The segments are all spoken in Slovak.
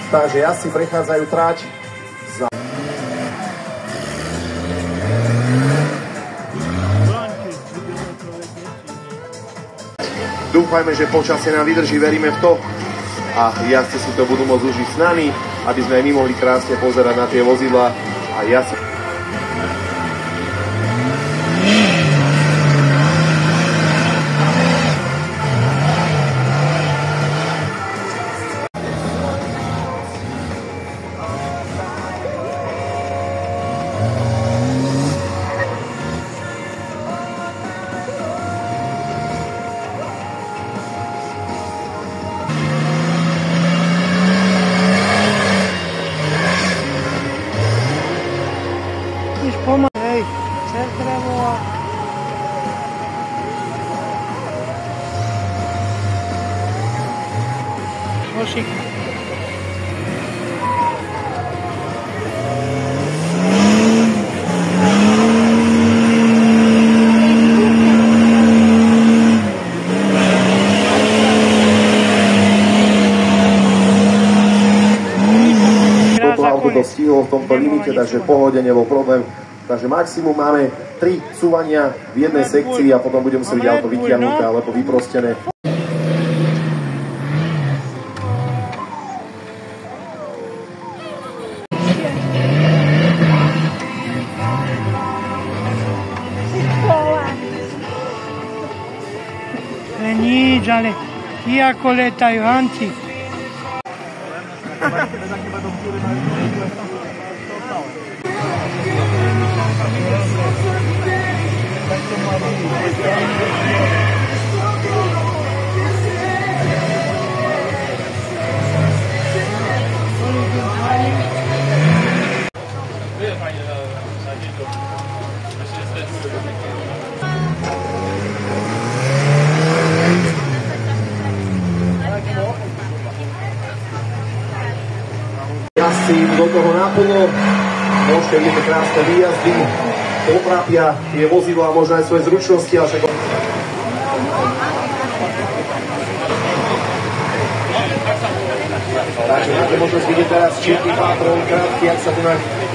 Takže jazdci prechádzajú trať. Dúfajme, že počasie nám vydrží, veríme v to. A jazdci si to budú môcť užiť s nami, aby sme aj my mohli krásne pozerať na tie vozidlá a jazdci. Hej, cez drevo a... Košík. Toto auto to stihlo v tomto limite, takže pohode, nebol problém. Takže maximum máme 3 cúvania v jednej sekcii a potom budeme musieť byť auto vytiahnuté alebo vyprostené. Nič, ale ti ako letajú, Anti. Jazdci do toho naplno, môžete vidieť krásne výjazdy, potrápia tie vozidlá, možno aj svoje zručnosti, ale však... Takže máte možnosť vidieť teraz čierny patrón, krátky, ak sa tu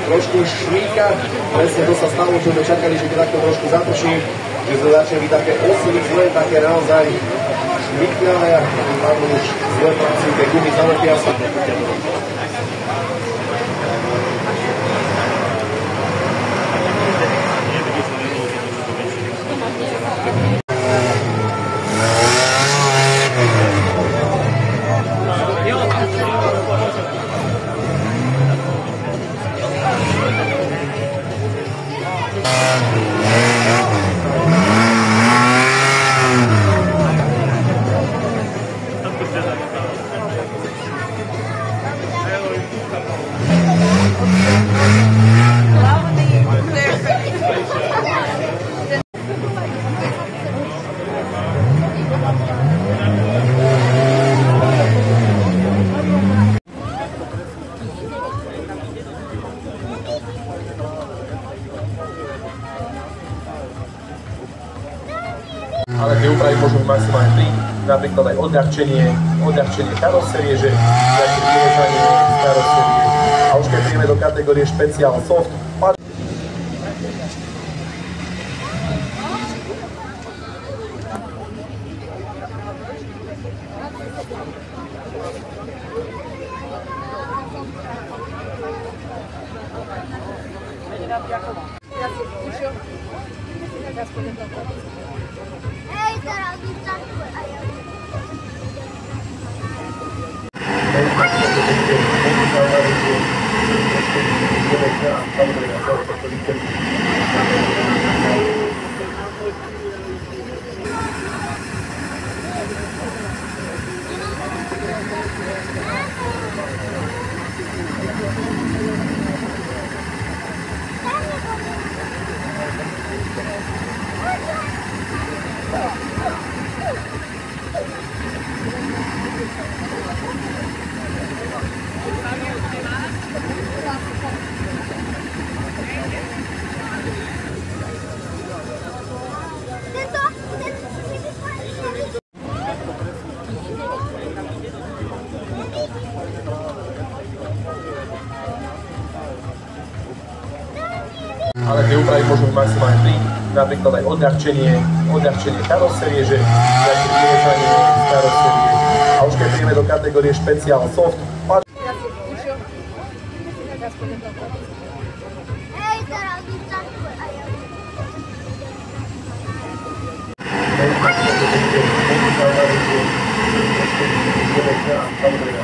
trošku šmíka. Presne to sa stalo, čo sme čakali, že keď takto trošku zaprší, že sa začne byť také osily zlé, také naozaj šmíknavé a tam už zlé práci, tie gumy zalepia sa. Ale tie úpravy môžu byť maximálne 3, napríklad aj odľahčenie karosérie, že nejaké vyrezanie z karosérie. A už keď príjeme do kategórie špeciál soft, Ej, teraz už takové, a ja... ale tie úpravy môžu byť maximálne 3, napríklad aj odľahčenie karosérie, že nejaké vyrezanie z karosérie. A už keď príjeme do kategórie špeciál soft, Hej, teraz už takové a ja. Samozrejme,